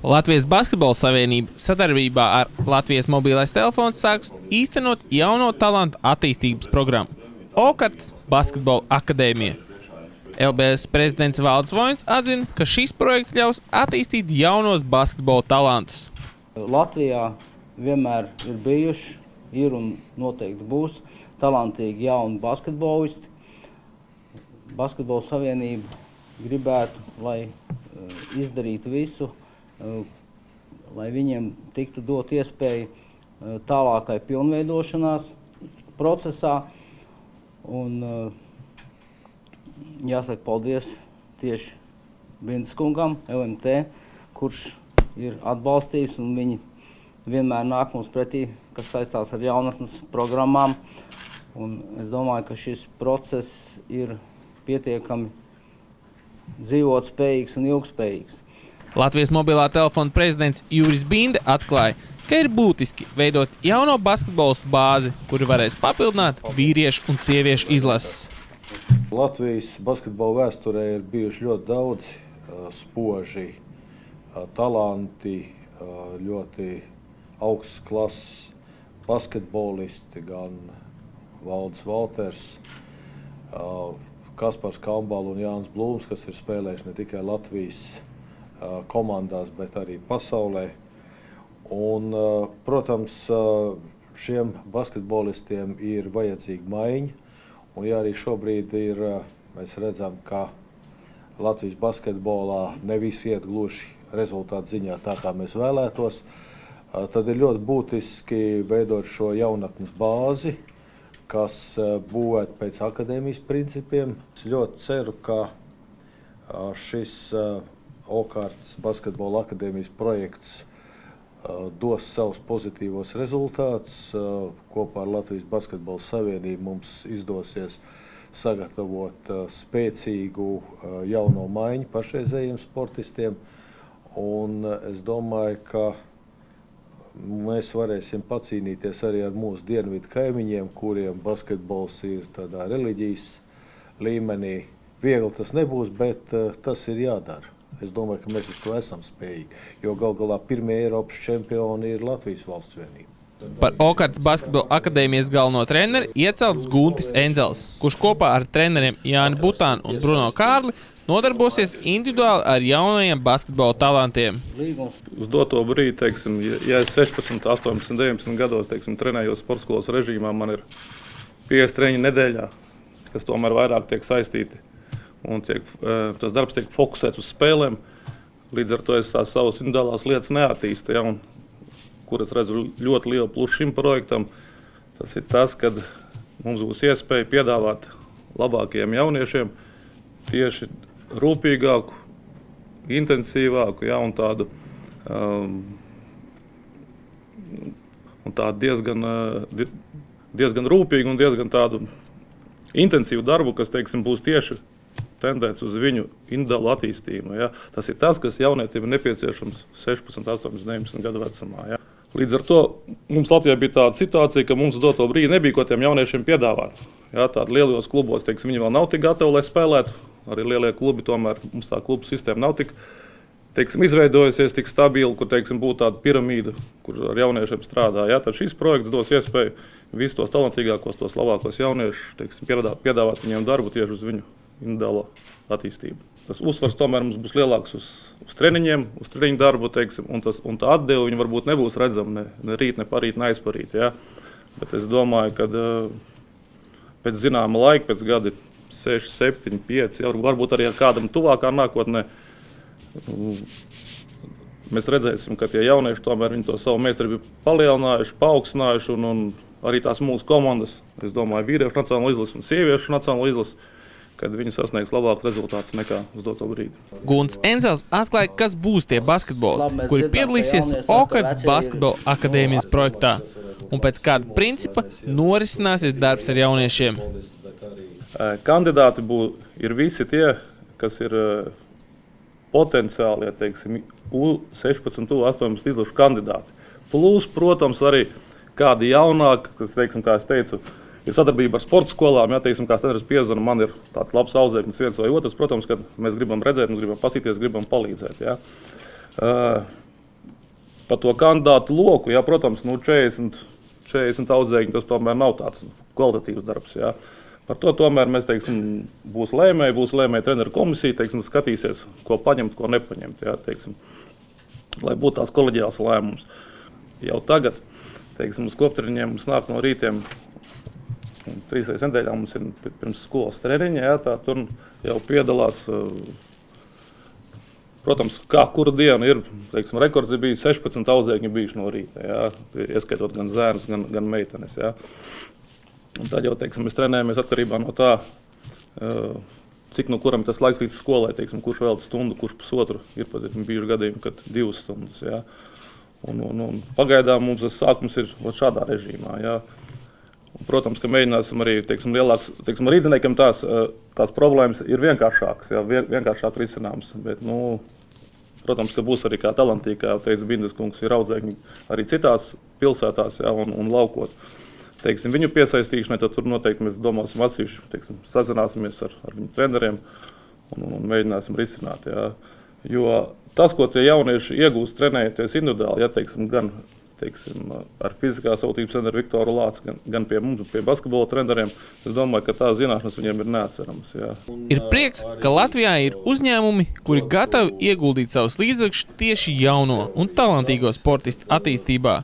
Latvijas Basketbola savienība sadarbībā ar Latvijas mobilais telefons sāks īstenot jauno talantu attīstības programmu Okarts Basketbola akadēmija. LBS prezidents Valdis Voins atzina, ka šis projekts ļaus attīstīt jaunos basketbola talantus. Latvijā vienmēr ir bijuši, ir un noteikti būs talantīgi jauni basketbolisti. Basketbola savienība gribētu, lai izdarītu visu, lai viņiem tiktu dot iespēju tālākai pilnveidošanās procesā. Un jāsaka paldies tieši Bindas kungam, LMT, kurš ir atbalstījis un viņi vienmēr nāk mums pretī, kas saistās ar jaunatnes programmām. Un es domāju, ka šis process ir pietiekami dzīvotspējīgs un ilgspējīgs. Latvijas mobilā telefona prezidents Juris Binde atklāja, ka ir būtiski veidot jauno basketbolistu bāzi, kuri varēs papildināt vīriešu un sieviešu izlases. Latvijas basketbola vēsturē ir bijuši ļoti daudz spoži, talanti, ļoti augsts klases basketbolisti, gan Valdis Valters, Kaspars Kambala un Jānis Blūms, kas ir spēlējuši ne tikai Latvijas komandās, bet arī pasaulē. Un, protams, šiem basketbolistiem ir vajadzīga maiņa. Un ja arī šobrīd mēs redzam, ka Latvijas basketbolā ne visi iet gluži rezultātu ziņā tā, kā mēs vēlētos, tad ir ļoti būtiski veidot šo jaunatnes bāzi, kas būvēt pēc akadēmijas principiem. Es ļoti ceru, ka šis Okarts Basketbola akadēmijas projekts dos savus pozitīvos rezultātus. Kopā ar Latvijas Basketbola savienību mums izdosies sagatavot spēcīgu jauno maiņu pašreizējiem sportistiem. Un es domāju, ka mēs varēsim pacīnīties arī ar mūsu dienvidu kaimiņiem, kuriem basketbols ir tādā reliģijas līmenī. Viegli tas nebūs, bet tas ir jādara. Es domāju, ka mēs uz to esam spējīgi, jo gal galā pirmie Eiropas čempioni ir Latvijas valsts vienība. Par Okarts Basketbola akadēmijas galveno treneri iecelts Guntis Enzels, kurš kopā ar treneriem Jāni Butānu un Bruno Kārli nodarbosies individuāli ar jaunajiem basketbola talantiem. Uz doto brīdi, teiksim, ja es 16, 18, 19 gados trenējos sportskolas režīmā, man ir 5 treniņi nedēļā, kas tomēr vairāk tiek saistīti. Un tas darbs tiek fokusēts uz spēlēm, līdz ar to es tās savas individuālās lietas neattīstu, ja, kur es redzu ļoti lielu plusu šim projektam. Tas ir tas, kad mums būs iespēja piedāvāt labākajiem jauniešiem tieši rūpīgāku, intensīvāku, ja, un tādu diezgan rūpīgu un diezgan tādu intensīvu darbu, kas, teiksim, būs tieši tendēts uz viņu individuālu attīstību. Ja. Tas ir tas, kas jaunietim ir nepieciešams 16, 18, 19 gadu vecumā. Ja. Līdz ar to mums Latvijā bija tāda situācija, ka mums uz doto brīdi nebija ko tiem jauniešiem piedāvāt. Ja, tādi lielos klubos, teiksim, viņi vēl nav tik gatavi, lai spēlētu. Arī lielie klubi, tomēr mums tā klubu sistēma nav tik, teiksim, izveidojusies tik stabili, kur, teiksim, būtu tāda piramīda, kur ar jauniešiem strādā. Ja. Tad šis projekts dos iespēju visus tos talantīgākos, tos labākos jauniešus, teiksim, piedāvāt viņiem darbu tieši uz viņu individuālo attīstību. Tas uzsvars tomēr mums būs lielāks uz treniņiem, uz treniņu darbu, teiksim, un tā atdeva viņa varbūt nebūs redzama ne rīt, ne parīt, ne aizparīt. Ja? Bet es domāju, ka pēc zināma laika, pēc gadi 6, 7, 5, varbūt arī ar kādam tuvākā nākotnē, mēs redzēsim, ka tie jaunieši tomēr viņi to savu meistarību palielinājuši, paaugstinājuši, un arī tās mūsu komandas, es domāju, vīriešu nacionālo izlasi un sieviešu nacionālo izlasi, kad viņi sasniegs labākus rezultātus nekā uz doto brīdi. Guntis Enzels atklāja, kas būs tie basketbolisti, kuri piedalīsies Okarts Basketbola akadēmijas projektā un pēc kāda principa norisināsies darbs ar jauniešiem. Kandidāti ir visi tie, kas ir potenciāli, ja teiksim, U16, U18 izlašu kandidāti. Plus, protams, arī kādi jaunāki, kas, teiksim, kā es teicu, ir sadarbība ar sporta skolām, ja, teiksim, kā treneris piezvana, man ir tāds labs audzēknis viens vai otrs, protams, kad mēs gribam redzēt, mēs gribam pasīties, gribam palīdzēt. Ja. par to kandidātu loku, jā, protams, 40 audzēkņi, tas tomēr nav tāds kvalitatīvs darbs. Jā. Par to tomēr mēs, teiksim, būs lēmēja treneru komisija, teiksim, skatīsies, ko paņemt, ko nepaņemt, jā, teiksim, lai būtu tās koleģiāls lēmums. Jau tagad, teiksim, uz koptreniņiem mums nāk no rītiem 3 reizes nedēļā mums ir pirms skolas treniņa, jā, tā tur jau piedalās, protams, kā kura diena ir, teiksim, rekords ir bijis 16 audzēkņi bijuši no rīta, jā, ieskaitot gan zērnus, gan meitenes, jā. Un tad jau, teiksim, mēs trenējamies atkarībā no tā, cik no kuram tas laiks līdz skolai, teiksim, kurš vēl stundu, kurš pusotru, ir pat bijuši gadījumi, kad 2 stundas, jā. Un pagaidām mums tas sākums ir šādā režīmā, jā. Un, protams, ka mēģināsim arī, teiksim, lielāks, teiksim, rīdziniekam tās problēmas ir vienkāršākas, jā, vienkāršāk risināmas, bet, protams, ka būs arī kā talantīgi, kā teica Bindes kungs, ir audzēkņi arī citās pilsētās, jā, un laukos. Teiksim, viņu piesaistīšanai, tad tur noteikti mēs domāsim atsevišķi, teiksim, sazināsimies ar viņu treneriem un mēģināsim risināt. Jā. Jo tas, ko tie jaunieši iegūst trenējoties individuāli, ja, teiksim, gan ar fiziskās autības treneru Viktoru Lāci, gan pie mums, pie basketbola treneriem, es domāju, ka tās zināšanas viņiem ir neatceramas. Jā. Ir prieks, ka Latvijā ir uzņēmumi, kuri gatavi ieguldīt savus līdzekļus tieši jauno un talantīgo sportistu attīstībā.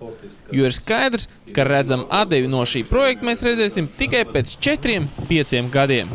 Jo ir skaidrs, ka redzam atdevi no šī projekta mēs redzēsim tikai pēc 4-5 gadiem.